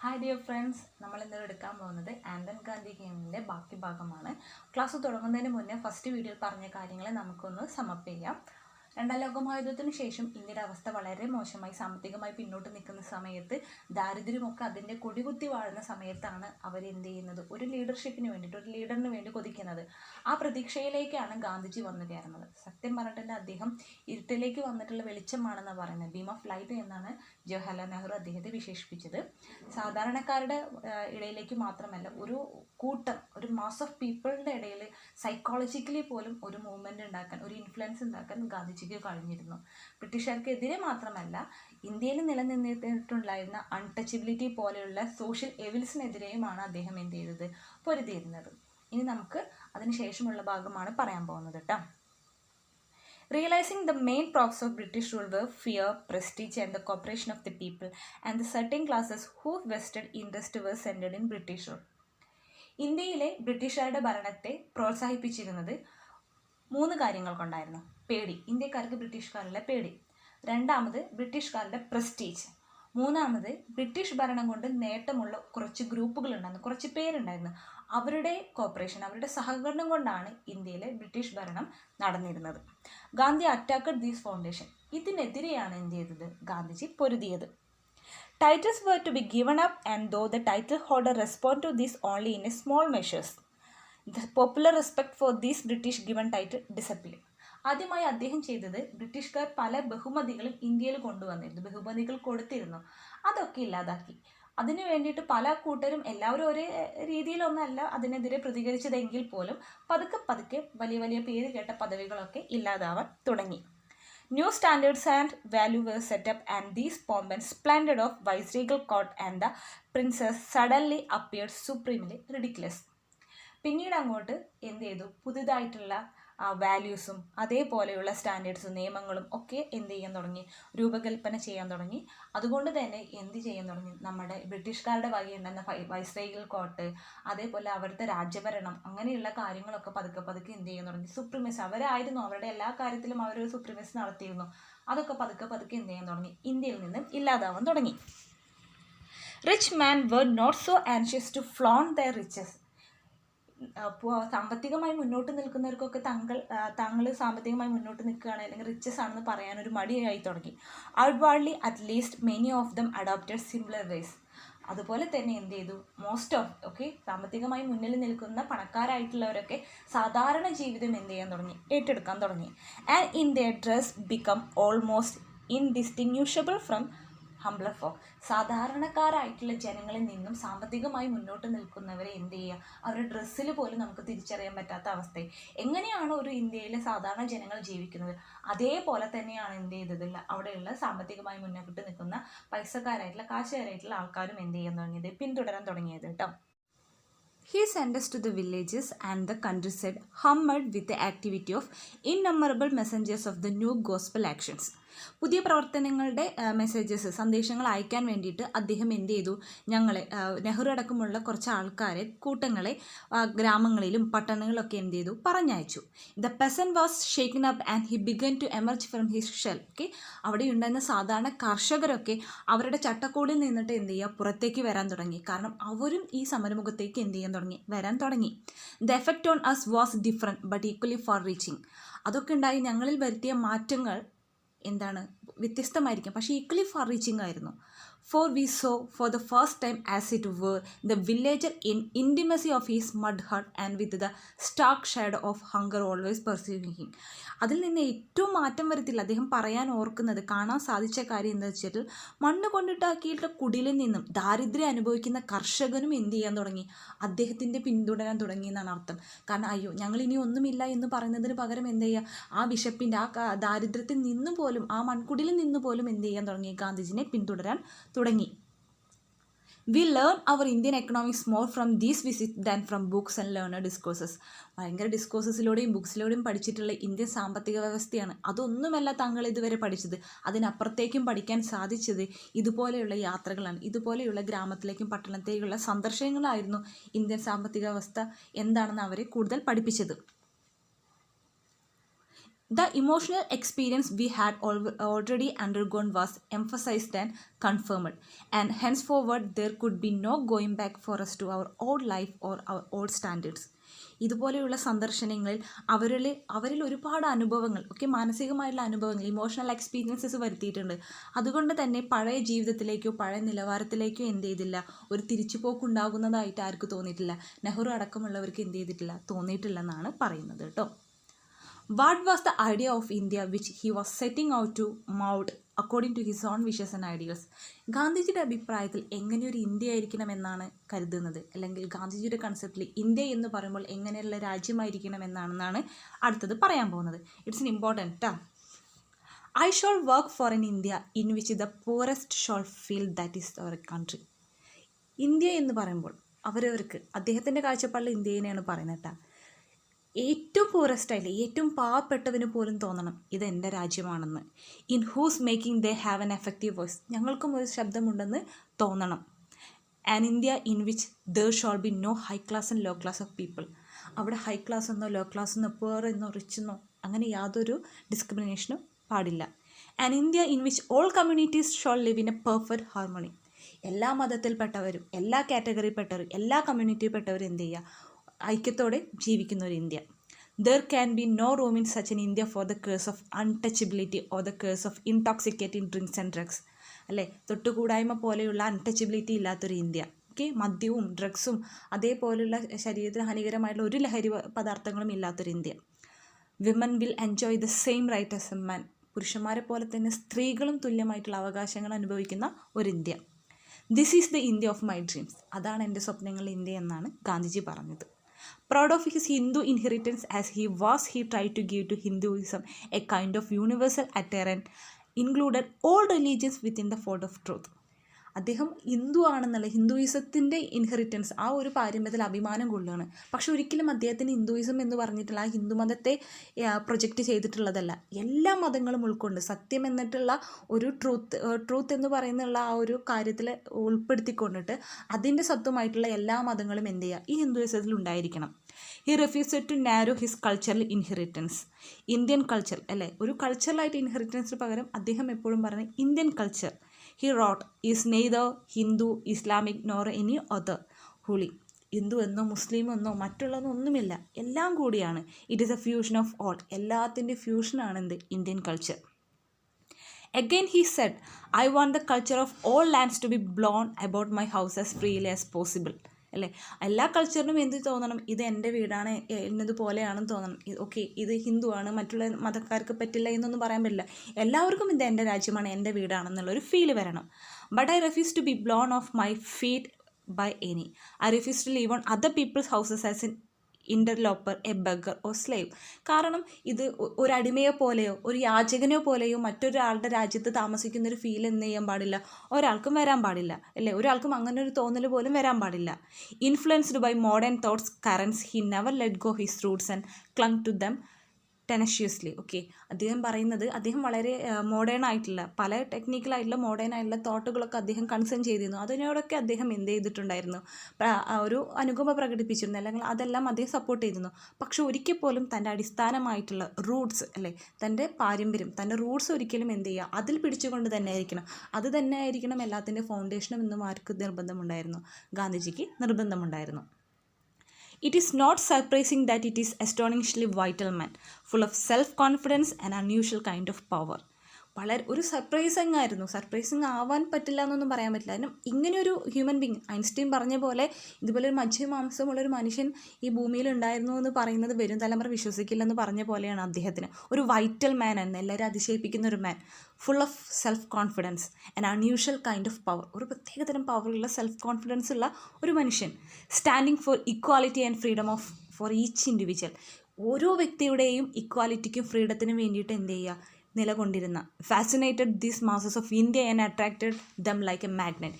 Hi dear friends, നമ്മൾ ഇന്നലെ എടുക്കാൻ പോകുന്നത് ആൻഡൻ ഗാന്ധി ഗെയിമിൻ്റെ ബാക്കി ഭാഗമാണ്. ക്ലാസ് തുടങ്ങുന്നതിന് മുന്നേ ഫസ്റ്റ് വീഡിയോയിൽ പറഞ്ഞ കാര്യങ്ങളെ നമുക്കൊന്ന് സമപ്പ് ചെയ്യാം. രണ്ടാം ലോകമഹായുദ്ധത്തിന് ശേഷം ഇന്ത്യയുടെ അവസ്ഥ വളരെ മോശമായി, സാമ്പത്തികമായി പിന്നോട്ട് നിൽക്കുന്ന സമയത്ത്, ദാരിദ്ര്യമൊക്കെ അതിൻ്റെ കൊടികുത്തി വാഴുന്ന സമയത്താണ് അവരെന്ത് ചെയ്യുന്നത്, ഒരു ലീഡർഷിപ്പിന് വേണ്ടിയിട്ട്, ഒരു ലീഡറിന് വേണ്ടി കൊതിക്കുന്നത്. ആ പ്രതീക്ഷയിലേക്കാണ് ഗാന്ധിജി വന്നു കയറുന്നത്. സത്യം പറഞ്ഞിട്ടുണ്ടെങ്കിൽ അദ്ദേഹം ഇരുട്ടിലേക്ക് വന്നിട്ടുള്ള വെളിച്ചമാണെന്നാണ് പറയുന്നത്. ബീം ഓഫ് ലൈറ്റ് എന്നാണ് ജവഹർലാൽ നെഹ്റു അദ്ദേഹത്തെ വിശേഷിപ്പിച്ചത്. സാധാരണക്കാരുടെ ഇടയിലേക്ക് മാത്രമല്ല, ഒരു കൂട്ടം, ഒരു മാസ് ഓഫ് പീപ്പിളിൻ്റെ ഇടയിൽ സൈക്കോളജിക്കലി പോലും ഒരു മൂവ്മെൻറ്റ് ഉണ്ടാക്കാൻ, ഒരു ഇൻഫ്ലുവൻസ് ഉണ്ടാക്കാൻ ഗാന്ധിജിക്ക് കഴിഞ്ഞിരുന്നു. ബ്രിട്ടീഷുകാർക്കെതിരെ മാത്രമല്ല, ഇന്ത്യയിൽ നിലനിന്നിട്ടുണ്ടായിരുന്ന അൺടച്ചബിലിറ്റി പോലെയുള്ള സോഷ്യൽ എവിൽസിനെതിരെയുമാണ് അദ്ദേഹം എന്ത് ചെയ്തത്, പൊരുതിയിരുന്നത്. ഇനി നമുക്ക് അതിനുശേഷമുള്ള ഭാഗമാണ് പറയാൻ പോകുന്നത് കേട്ടോ. Realizing the main props of British rule were fear, prestige and the cooperation of the people, and the certain classes whose vested interest were centered in British rule. ഇന്ത്യയിലെ ബ്രിട്ടീഷുകാരുടെ ഭരണത്തെ പ്രോത്സാഹിപ്പിച്ചിരുന്നത് 3 കാര്യങ്ങൾ കൊണ്ടായിരുന്നു. പേടി, ഇന്ത്യക്കാർക്ക് ബ്രിട്ടീഷുകാരുടെ പേടി. രണ്ടാമത് ബ്രിട്ടീഷുകാരുടെ പ്രസ്റ്റീജ്. മൂന്നാമത് ബ്രിട്ടീഷ് ഭരണം കൊണ്ട് നേട്ടമുള്ള കുറച്ച് ഗ്രൂപ്പുകളുണ്ടായിരുന്നു, കുറച്ച് പേരുണ്ടായിരുന്നു. അവരുടെ കോപ്പറേഷൻ, അവരുടെ സഹകരണം കൊണ്ടാണ് ഇന്ത്യയിലെ ബ്രിട്ടീഷ് ഭരണം നടന്നിരുന്നത്. Gandhi attacked these foundation. ഇതിനെതിരെയാണ് എന്ത് ചെയ്തത്, Gandhiji പൊരുതിയത്. Titles were to be given up, and though the title holder respond to this only in a small measures, the popular respect for this British given title disappeared. ആദ്യമായി അദ്ദേഹം ചെയ്തത്, ബ്രിട്ടീഷുകാർ പല ബഹുമതികളും ഇന്ത്യയിൽ കൊണ്ടുവന്നിരുന്നു, ബഹുമതികൾ കൊടുത്തിരുന്നു, അതൊക്കെ ഇല്ലാതാക്കി. അതിനു വേണ്ടിയിട്ട് പല കൂട്ടരും, എല്ലാവരും ഒരേ രീതിയിലൊന്നല്ല അതിനെതിരെ പ്രതികരിച്ചതെങ്കിൽ പോലും പതുക്കെ പതുക്കെ വലിയ വലിയ പേര് കേട്ട പദവികളൊക്കെ ഇല്ലാതാവാൻ തുടങ്ങി. New standards and value were set up, and these pomp and splendor of viceregal court and the princess suddenly appeared supremely ridiculous. പിന്നീട് അങ്ങോട്ട് എന്ത് ചെയ്തു, പുതുതായിട്ടുള്ള വാല്യൂസും അതേപോലെയുള്ള സ്റ്റാൻഡേർഡ്സും നിയമങ്ങളും ഒക്കെ എന്ത് ചെയ്യാൻ തുടങ്ങി, രൂപകൽപ്പന ചെയ്യാൻ തുടങ്ങി. അതുകൊണ്ട് തന്നെ എന്ത് ചെയ്യാൻ തുടങ്ങി, നമ്മുടെ ബ്രിട്ടീഷുകാരുടെ വകയുണ്ടെന്ന വൈസ്രേഗൽ കോർട്ട്, അതേപോലെ അവിടുത്തെ രാജ്യഭരണം, അങ്ങനെയുള്ള കാര്യങ്ങളൊക്കെ പതുക്കെ പതുക്കെ എന്ത് ചെയ്യാൻ തുടങ്ങി, സുപ്രീമസി, അവരായിരുന്നു, അവരുടെ എല്ലാ കാര്യത്തിലും അവർ സുപ്രീമസി നടത്തിയിരുന്നു. അതൊക്കെ പതുക്കെ പതുക്കെ എന്ത് ചെയ്യാൻ തുടങ്ങി, ഇന്ത്യയിൽ നിന്ന് ഇല്ലാതാവാൻ തുടങ്ങി. Rich men were not so anxious to flaunt their riches. സാമ്പത്തികമായി മുന്നോട്ട് നിൽക്കുന്നവർക്കൊക്കെ താങ്കൾ സാമ്പത്തികമായി മുന്നോട്ട് നിൽക്കുകയാണ്, അല്ലെങ്കിൽ റിച്ചസ് ആണെന്ന് പറയാനൊരു മടിയായി തുടങ്ങി. Outwardly at least many of them adopted similar ways. അതുപോലെ തന്നെ എന്ത് ചെയ്തു, മോസ്റ്റ് ഓഫ് സാമ്പത്തികമായി മുന്നിൽ നിൽക്കുന്ന പണക്കാരായിട്ടുള്ളവരൊക്കെ സാധാരണ ജീവിതം എന്ത് ചെയ്യാൻ തുടങ്ങി, ഏറ്റെടുക്കാൻ തുടങ്ങി. And in their dress become almost indistinguishable from humbler folk. സാധാരണക്കാരായിട്ടുള്ള ജനങ്ങളിൽ നിന്നും സാമ്പത്തികമായി മുന്നോട്ട് നിൽക്കുന്നവരെ എന്ത് ചെയ്യുക, അവരുടെ ഡ്രസ്സിൽ പോലും നമുക്ക് തിരിച്ചറിയാൻ പറ്റാത്ത അവസ്ഥ. എങ്ങനെയാണോ ഒരു ഇന്ത്യയിലെ സാധാരണ ജനങ്ങൾ ജീവിക്കുന്നത്, അതേപോലെ തന്നെയാണ് എന്ത് ചെയ്തത്, അവിടെയുള്ള സാമ്പത്തികമായി മുന്നോട്ട് നിൽക്കുന്ന പൈസക്കാരായിട്ടുള്ള, കാശുകാരായിട്ടുള്ള ആൾക്കാരും എന്ത് ചെയ്യാൻ തുടങ്ങിയത്, പിന്തുടരാൻ തുടങ്ങിയത് കേട്ടോ. He sent us to the villages and the countryside, hummed with the activity of innumerable messengers of the new gospel actions. പുതിയ പ്രവർത്തനങ്ങളുടെ മെസ്സേജസ്, സന്ദേശങ്ങൾ അയക്കാൻ വേണ്ടിയിട്ട് അദ്ദേഹം എന്ത് ചെയ്തു, നെഹ്റു അടക്കമുള്ള കുറച്ച് ആൾക്കാരെ, കൂട്ടങ്ങളെ ഗ്രാമങ്ങളിലും പട്ടണങ്ങളിലൊക്കെ എന്ത് ചെയ്തു, പറഞ്ഞയച്ചു. The peasant was shaken up and he began to emerge from his shell. അവിടെ ഉണ്ടായിരുന്ന സാധാരണ കർഷകരൊക്കെ അവരുടെ ചട്ടക്കൂടിൽ നിന്നിട്ട് എന്ത് ചെയ്യുക, പുറത്തേക്ക് വരാൻ തുടങ്ങി. കാരണം അവരും ഈ സമരമുഖത്തേക്ക് എന്ത് ചെയ്യാൻ തുടങ്ങി, വരാൻ തുടങ്ങി. The effect on us was different but equally far reaching. അതൊക്കെ ഉണ്ടായി, ഞങ്ങളിൽ വരുത്തിയ മാറ്റങ്ങൾ എന്താണ്, വ്യത്യസ്തമായിരിക്കും, പക്ഷേ ഈക്വലി ഫാർ റീച്ചിങ് ആയിരുന്നു. For we saw for the first time, as it were, the villager in intimacy of his mud hut and with the stark shadow of hunger always pursuing him. അതിൽ നിന്ന് ഏറ്റവും മാറ്റം വരുത്തില്ല അദ്ദേഹം പറയാൻ ഓർക്കുന്നത്, കാണാൻ സാധിച്ച കാര്യം എന്താ വെച്ചിട്ട്, മണ്ണ് കൊണ്ടിട്ടാക്കിയിട്ട് കുടിലിൽ നിന്നും ദാരിദ്ര്യം അനുഭവിക്കുന്ന കർഷകനും എന്ത് ചെയ്യാൻ തുടങ്ങി, അദ്ദേഹത്തിൻ്റെ പിന്തുടരാൻ തുടങ്ങി എന്നാണ് അർത്ഥം. കാരണം അയ്യോ ഞങ്ങളിനി ഒന്നുമില്ല എന്ന് പറയുന്നതിന് പകരം എന്ത് ചെയ്യുക, ആ വിശപ്പിൻ്റെ, ആ ദാരിദ്ര്യത്തിൽ നിന്ന് പോലും, ആ മൺകുടിലിൽ നിന്ന് പോലും എന്ത് ചെയ്യാൻ തുടങ്ങി, ഗാന്ധിജിനെ പിന്തുടരാൻ തുടങ്ങി. We learn our Indian economics more from these visit than from books and learned discourses. ഭയങ്കര ഡിസ്കോഴ്സസിലൂടെയും ബുക്സിലൂടെയും പഠിച്ചിട്ടുള്ള ഇന്ത്യൻ സാമ്പത്തിക വ്യവസ്ഥയാണ്, അതൊന്നുമല്ല താങ്കൾ ഇതുവരെ പഠിച്ചത്. അതിനപ്പുറത്തേക്കും പഠിക്കാൻ സാധിച്ചത് ഇതുപോലെയുള്ള യാത്രകളാണ്, ഇതുപോലെയുള്ള ഗ്രാമത്തിലേക്കും പട്ടണത്തിലേക്കുള്ള സന്ദർശനങ്ങളായിരുന്നു ഇന്ത്യൻ സാമ്പത്തിക വ്യവസ്ഥ എന്താണെന്ന് അവരെ കൂടുതൽ പഠിപ്പിച്ചത്. The emotional experience we had already undergone was emphasized and confirmed, and henceforward there could be no going back for us to our old life or our old standards. ഇതുപോലെയുള്ള സന്ദർശനങ്ങളിൽ അവരിൽ ഒരുപാട് അനുഭവങ്ങൾ മാനസികമായിട്ടുള്ള അനുഭവങ്ങൾ ഇമോഷണൽ എക്സ്പീരിയൻസസ് വരുത്തിയിട്ടുണ്ട്. അതുകൊണ്ട് തന്നെ പഴയ ജീവിതത്തിലേക്കോ പഴയ നിലവാരത്തിലേക്കോ എന്ത് ചെയ്തില്ല, ഒരു തിരിച്ചുപോക്കുണ്ടാകുന്നതായിട്ട് ആർക്ക് തോന്നിയിട്ടില്ല, നെഹ്റു അടക്കമുള്ളവർക്ക് എന്ത് ചെയ്തിട്ടില്ല, തോന്നിയിട്ടില്ലെന്നാണ് പറയുന്നത് കേട്ടോ. What was the idea of India which he was setting out to mould according to his own wishes and ideals? ഗാന്ധിജിയുടെ അഭിപ്രായത്തിൽ എങ്ങനെയൊരു ഇന്ത്യ ആയിരിക്കണം എന്നാണ് കരുതുന്നത്, അല്ലെങ്കിൽ ഗാന്ധിജിയുടെ കൺസെപ്റ്റിൽ ഇന്ത്യ എന്ന് പറയുമ്പോൾ എങ്ങനെയുള്ള രാജ്യമായിരിക്കണം എന്നാണെന്നാണ് അടുത്തത് പറയാൻ പോകുന്നത്. It's important. I shall work for an India in which the poorest shall feel that is our country. India എന്ന് പറയുമ്പോൾ അവരവർക്ക് അദ്ദേഹത്തിൻ്റെ കാഴ്ചപ്പാടിൽ ഇന്ത്യനെയാണ് പറയുന്നത് കേട്ടോ. ഏറ്റവും പൂറസ്റ്റായില്ല, ഏറ്റവും പാവപ്പെട്ടവന് പോലും തോന്നണം ഇത് എൻ്റെ രാജ്യമാണെന്ന്. In whose making they have an effective voice, ഞങ്ങൾക്കും ഒരു ശബ്ദമുണ്ടെന്ന് തോന്നണം. An India in which there shall be no high class and low class of people. അവിടെ ഹൈ ക്ലാസ് എന്നോ ലോ ക്ലാസ് എന്നോ പുവർ എന്നോ റിച്ച് എന്നോ അങ്ങനെ യാതൊരു ഡിസ്ക്രിമിനേഷനും പാടില്ല. An India in which all communities shall live in a perfect harmony. എല്ലാ മതത്തിൽപ്പെട്ടവരും എല്ലാ കാറ്റഗറിയിൽപ്പെട്ടവരും എല്ലാ കമ്മ്യൂണിറ്റിയിൽപ്പെട്ടവരും എന്ത് ചെയ്യുക, ഐക്യത്തോടെ ജീവിക്കുന്ന ഒരു India. There can be no room in such an India for the curse of untouchability or the curse of intoxicating drinks and drugs. അല്ലേ, തൊട്ടുകൂടായ്മ പോലെയുള്ള അൺടച്ചബിലിറ്റി ഇല്ലാത്തൊരു ഇന്ത്യ. മദ്യവും ഡ്രഗ്സും അതേപോലെയുള്ള ശരീരത്തിന് ഹാനികരമായിട്ടുള്ള ഒരു ലഹരി പദാർത്ഥങ്ങളും ഇല്ലാത്തൊരു India. Women will enjoy the same right as a man. പുരുഷന്മാരെ പോലെ തന്നെ സ്ത്രീകളും തുല്യമായിട്ടുള്ള അവകാശങ്ങൾ അനുഭവിക്കുന്ന ഒരു India. This is the India of my dreams. അതാണ് എൻ്റെ സ്വപ്നങ്ങളുടെ ഇന്ത്യ എന്നാണ് ഗാന്ധിജി പറഞ്ഞത്. Proud of his Hindu inheritance as he tried to give to Hinduism a kind of universal attire and included all religions within the fold of truth. അദ്ദേഹം ഹിന്ദു ആണെന്നുള്ള ഹിന്ദുയിസത്തിൻ്റെ inheritance ആ ഒരു പാരമ്പര്യത്തിൽ അഭിമാനം കൊള്ളുകയാണ്. പക്ഷെ ഒരിക്കലും അദ്ദേഹത്തിന് ഹിന്ദുയിസം എന്ന് പറഞ്ഞിട്ടുള്ള ആ ഹിന്ദു മതത്തെ പ്രൊജക്റ്റ് ചെയ്തിട്ടുള്ളതല്ല. എല്ലാ മതങ്ങളും ഉൾക്കൊണ്ട് സത്യം എന്നിട്ടുള്ള ഒരു ട്രൂത്ത് എന്ന് പറയുന്നുള്ള ആ ഒരു കാര്യത്തിൽ ഉൾപ്പെടുത്തിക്കൊണ്ടിട്ട് അതിൻ്റെ സത്വമായിട്ടുള്ള എല്ലാ മതങ്ങളും എന്ത് ചെയ്യുക, ഈ ഹിന്ദുയിസത്തിൽ ഉണ്ടായിരിക്കണം. He refused to narrow his cultural inheritance. Indian culture അല്ലേ, ഒരു കൾച്ചറലായിട്ട് ഇൻഹെറിറ്റൻസിന് പകരം അദ്ദേഹം എപ്പോഴും പറഞ്ഞ Indian culture. He wrote, is neither Hindu, Islamic nor any other holy. Hindu എന്നോ മുസ്ലിം എന്നോ മറ്റുള്ളതൊന്നും ഒന്നുമില്ല, എല്ലാം കൂടിയാണ്. It is A fusion of all. എല്ലാത്തിൻ്റെ ഫ്യൂഷനാണ് എന്ത്, Indian culture. Again he said, I want the culture of all lands to be blown about my house as freely as possible. അല്ലേ, എല്ലാ കൾച്ചറിനും എന്ത് തോന്നണം, ഇത് എൻ്റെ വീടാണ് എന്നതുപോലെയാണെന്ന് തോന്നണം. ഇത് ഹിന്ദു ആണ്, മറ്റുള്ള മതക്കാർക്ക് പറ്റില്ല എന്നൊന്നും പറയാൻ പറ്റില്ല. എല്ലാവർക്കും ഇത് എൻ്റെ രാജ്യമാണ്, എൻ്റെ വീടാണെന്നുള്ളൊരു ഫീല് വരണം. But I refuse to be blown off my feet by any. I refuse to live on other people's houses as in interloper, a beggar or slave. കാരണം ഇത് ഒരു അടിമയെ പോലെയോ ഒരു യാചകനെ പോലെയോ മറ്റൊരാളുടെ രാജ്യത്ത് താമസിക്കുന്നൊരു ഫീൽ എന്ത് ചെയ്യാൻ പാടില്ല, ഒരാൾക്കും വരാൻ പാടില്ല. അല്ലേ, ഒരാൾക്കും അങ്ങനെ ഒരു തോന്നൽ പോലും വരാൻ പാടില്ല. Influenced by modern thoughts currents he never let go his roots and clung to them tenaciously. അദ്ദേഹം പറയുന്നത് അദ്ദേഹം വളരെ മോഡേൺ ആയിട്ടുള്ള പല ടെക്നിക്കലായിട്ടുള്ള മോഡേൺ ആയിട്ടുള്ള തോട്ടുകളൊക്കെ അദ്ദേഹം കൺസേൺ ചെയ്തിരുന്നു. അതിനോടൊക്കെ അദ്ദേഹം എന്ത് ചെയ്തിട്ടുണ്ടായിരുന്നു, ഒരു അനുകമ്പ പ്രകടിപ്പിച്ചിരുന്നു, അല്ലെങ്കിൽ അതെല്ലാം അദ്ദേഹം സപ്പോർട്ട് ചെയ്തിരുന്നു. പക്ഷെ ഒരിക്കൽ പോലും തൻ്റെ അടിസ്ഥാനമായിട്ടുള്ള റൂട്ട്സ് അല്ലേ, തൻ്റെ പാരമ്പര്യം, തൻ്റെ റൂട്ട്സ് ഒരിക്കലും എന്ത് ചെയ്യുക, അതിൽ പിടിച്ചുകൊണ്ട് തന്നെ ആയിരിക്കണം, അത് തന്നെ ആയിരിക്കണം എല്ലാത്തിൻ്റെ ഫൗണ്ടേഷനും എന്നും ആർക്ക് നിർബന്ധമുണ്ടായിരുന്നു, ഗാന്ധിജിക്ക് നിർബന്ധമുണ്ടായിരുന്നു. It is not surprising that it is astonishingly vital man, full of self-confidence and unusual kind of power. വളരെ ഒരു സർപ്രൈസിങ് ആവാൻ പറ്റില്ല എന്നൊന്നും പറയാൻ പറ്റില്ല. കാരണം ഇങ്ങനെയൊരു ഹ്യൂമൻ ബീങ്, ഐൻസ്റ്റീൻ പറഞ്ഞ പോലെ ഇതുപോലെ ഒരു മജ്ജമാംസമുള്ളൊരു മനുഷ്യൻ ഈ ഭൂമിയിൽ ഉണ്ടായിരുന്നു എന്ന് പറയുന്നത് വരും തലമുറ വിശ്വസിക്കില്ലെന്ന് പറഞ്ഞ പോലെയാണ് അദ്ദേഹത്തിന്. ഒരു വൈറ്റൽ മാൻ എന്ന് എല്ലാവരും അതിശയിപ്പിക്കുന്ന ഒരു man, full of self confidence and unusual kind of power. ഒരു പ്രത്യേകതരം പവറുള്ള സെൽഫ് കോൺഫിഡൻസ് ഉള്ള ഒരു മനുഷ്യൻ. Standing for equality and freedom for each individual. ഓരോ വ്യക്തിയുടെയും ഇക്വാലിറ്റിക്കും ഫ്രീഡത്തിനും വേണ്ടിയിട്ട് എന്ത് ചെയ്യുക, നിലകൊണ്ടിരുന്ന. Fascinated these masses of India and attracted them like a magnet.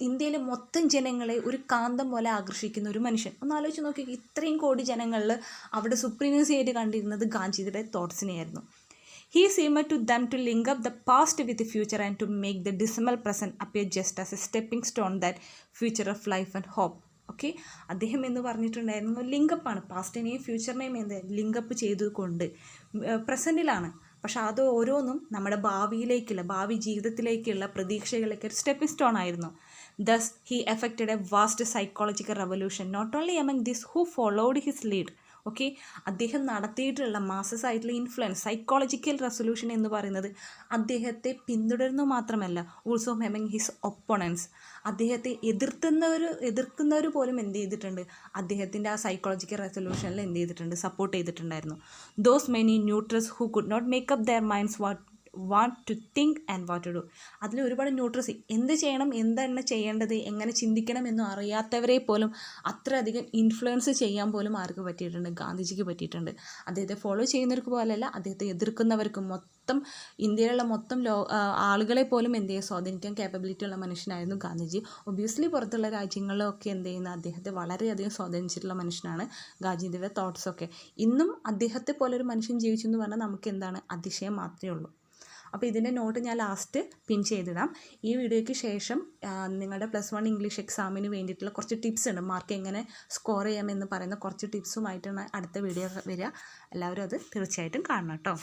ഇന്ത്യയിലെ മൊത്തം ജനങ്ങളെ ഒരു കാന്തം പോലെ ആകർഷിക്കുന്ന ഒരു മനുഷ്യൻ. ഒന്ന് ആലോചിച്ച് നോക്കി, ഇത്രയും കോടി ജനങ്ങളിൽ അവിടെ സുപ്രീമസി ആയിട്ട് കണ്ടിരുന്നത് ഗാന്ധിജിയുടെ തോട്ട്സിനെയായിരുന്നു. He seemed to them to link up the past with the future and to make the dismal present appear just as a stepping stone that future of life and hope. Okay, അദ്ദേഹം എന്ന് പറഞ്ഞിട്ടുണ്ടായിരുന്നു ലിങ്കപ്പാണ്, past name future name എന്ത് linkup ചെയ്തുകൊണ്ട് പ്രസൻറ്റിലാണ്. പക്ഷെ അത് ഓരോന്നും നമ്മുടെ ഭാവി ജീവിതത്തിലേക്കുള്ള പ്രതീക്ഷകളിലേക്ക് ഒരു സ്റ്റെപ്പിംഗ് സ്റ്റോൺ ആയിരുന്നു. Thus he effected a vast psychological revolution not only among this who followed his lead. Okay, അദ്ദേഹം നടത്തിയിട്ടുള്ള മാസസായിട്ടുള്ള ഇൻഫ്ലുവൻസ്, സൈക്കോളജിക്കൽ റെസൊല്യൂഷൻ എന്ന് പറയുന്നത് അദ്ദേഹത്തെ പിന്തുടരുന്നു മാത്രമല്ല, ഓൾസോ എമംഗ് ഹിസ് ഒപ്പോണൻസ്, അദ്ദേഹത്തെ എതിർക്കുന്നവർ പോലും എന്ത് ചെയ്തിട്ടുണ്ട്, അദ്ദേഹത്തിൻ്റെ ആ സൈക്കോളജിക്കൽ റെസൊല്യൂഷനിൽ എന്ത് ചെയ്തിട്ടുണ്ട്, സപ്പോർട്ട് ചെയ്തിട്ടുണ്ടായിരുന്നു. Those many neutrals who could not make up their minds what to think and what to do. അതിൽ ഒരുപാട് ന്യൂട്രസ്, എന്ത് ചെയ്യണം, എന്താണ് ചെയ്യേണ്ടത്, എങ്ങനെ ചിന്തിക്കണം എന്നും അറിയാത്തവരെ പോലും അത്രയധികം ഇൻഫ്ലുവൻസ് ചെയ്യാൻ പോലും ആർക്ക് പറ്റിയിട്ടുണ്ട്, ഗാന്ധിജിക്ക് പറ്റിയിട്ടുണ്ട്. അദ്ദേഹത്തെ ഫോളോ ചെയ്യുന്നവർക്ക് പോലല്ല, അദ്ദേഹത്തെ എതിർക്കുന്നവർക്ക് മൊത്തം ഇന്ത്യയിലുള്ള മൊത്തം ആളുകളെ പോലും എന്ത് ചെയ്യുക, സ്വാധീനിക്കാൻ കേപ്പബിലിറ്റി ഉള്ള മനുഷ്യനായിരുന്നു ഗാന്ധിജി. ഒബ്വിയസ്ലി പുറത്തുള്ള രാജ്യങ്ങളിലൊക്കെ എന്ത് ചെയ്യുന്ന അദ്ദേഹത്തെ വളരെയധികം സ്വാധീനിച്ചിട്ടുള്ള മനുഷ്യനാണ് ഗാന്ധിജിയുടെ തോട്ട്സൊക്കെ. ഇന്നും അദ്ദേഹത്തെ പോലൊരു മനുഷ്യൻ ജീവിച്ചു എന്ന് പറഞ്ഞാൽ നമുക്ക് എന്താണ്, അതിശയം മാത്രമേ ഉള്ളൂ. അപ്പോൾ ഇതിൻ്റെ നോട്ട് ഞാൻ ലാസ്റ്റ് പിൻ ചെയ്തിടാം. ഈ വീഡിയോയ്ക്ക് ശേഷം നിങ്ങളുടെ +1 ഇംഗ്ലീഷ് എക്സാമിന് വേണ്ടിയിട്ടുള്ള കുറച്ച് ടിപ്സ് ഉണ്ട്, മാർക്ക് എങ്ങനെ സ്കോർ ചെയ്യാമെന്ന് പറയുന്ന കുറച്ച് ടിപ്സുമായിട്ടാണ് അടുത്ത വീഡിയോ വരിക. എല്ലാവരും അത് തീർച്ചയായിട്ടും കാണണം കേട്ടോ.